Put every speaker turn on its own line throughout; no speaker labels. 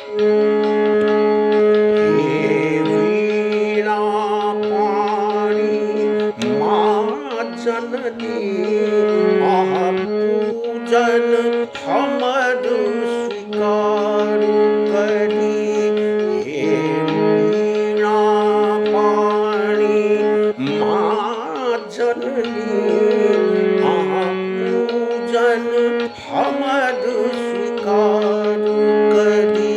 हे वीणा पाणी माँ जननी आह पूजन हमर स्वीकार करी। हे वीणा पाणी माँ जननी आह पूजन हमर स्वीकार करी।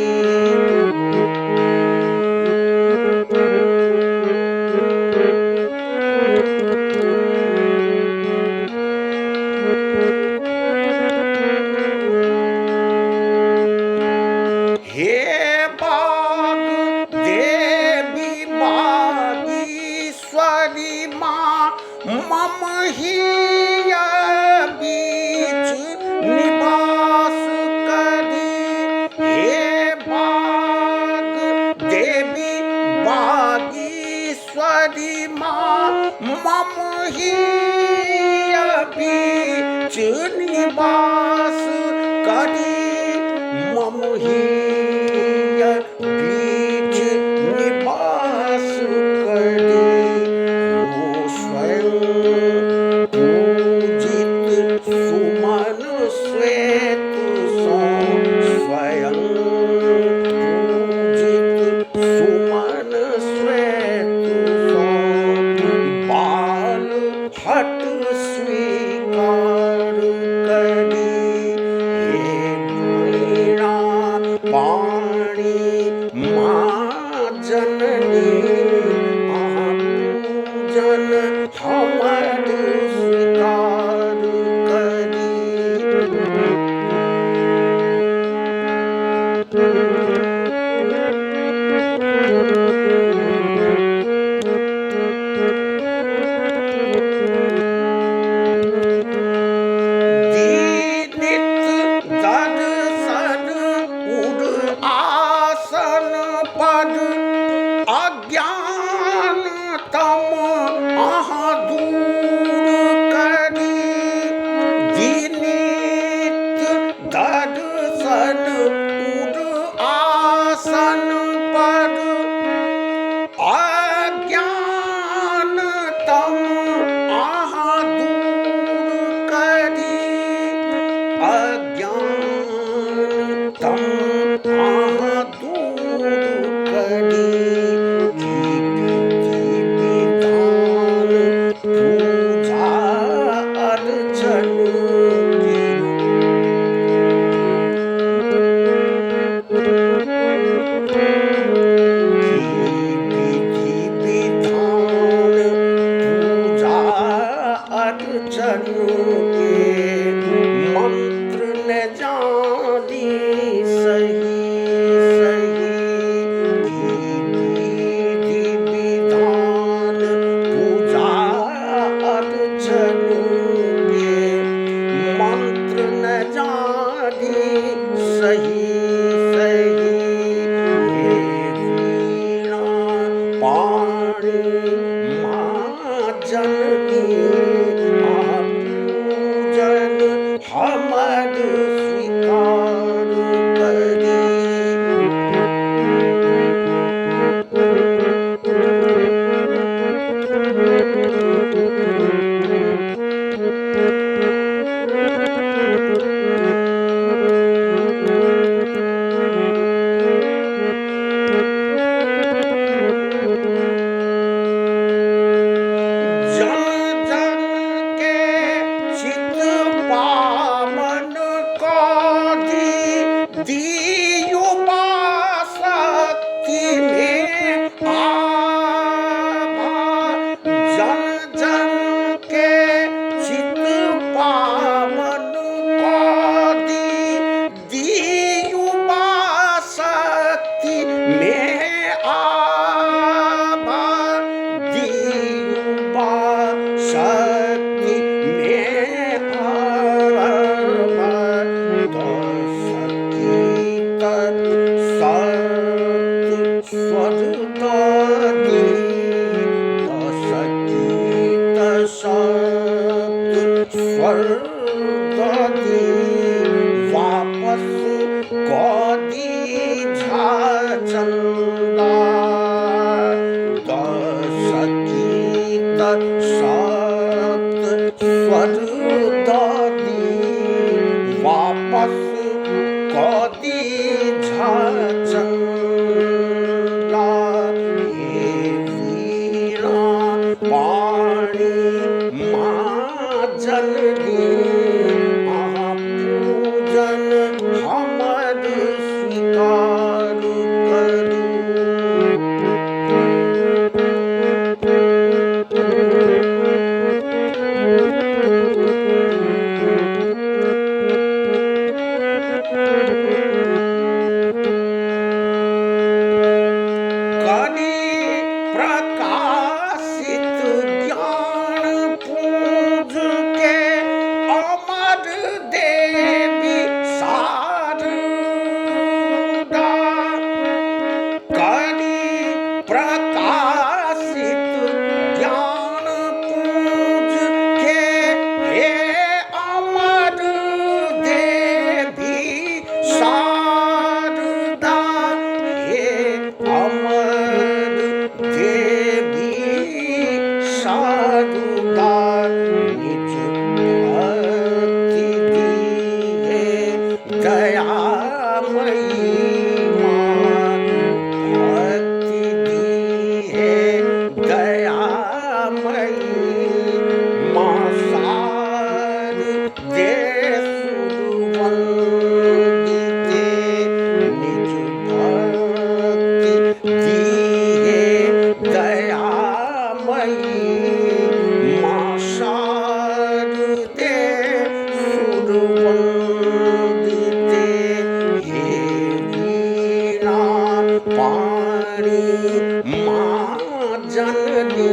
हे बाग देवी बागीश्वरी माँ मम हिय बीच निवास करी। हे बाग देवी बागीश्वरी माँ मम हिय बीच निवास करी। मम हिय बीच निवास करी। ओ स्वयं पूजित सुमन श्वेत सो स्वयं पूजित सुमन श्वेत सो बाल हट स्वीकार करी। हे वीणा पाणी माँ जननी आह पूजन हमर स्वीकार करी। दीनित दर्शन उर आसन पद अज्ञान तम आह दूर करी। दीनित दर्शन उर आसन पद अज्ञान तम आह दूर करी। अज्ञान तम आह दूर करी। की विधि विधान पूजा अर्चन की। विधि विधान पूजा अर्चन के मंत्र न जानी सही। चंदा हे वीणा पाणी माँ जननी पूजन हमर स्वीकार करू। करी प्रकाशित ज्ञान पूज के अमर देवी शारदा। करी प्रकाशित ज्ञान पूज के हे अमर देवी शारदा। हे अमर देवी शारदा निज भक्ति दीहे दयामयी माँ। भक्ति दीहे दयामयी माँ शारदे सुरवंदिते। निज भक्ति दीहे दयामयी माँ शारदे सुरवंदिते। हे वीणा पाणी माँ जननी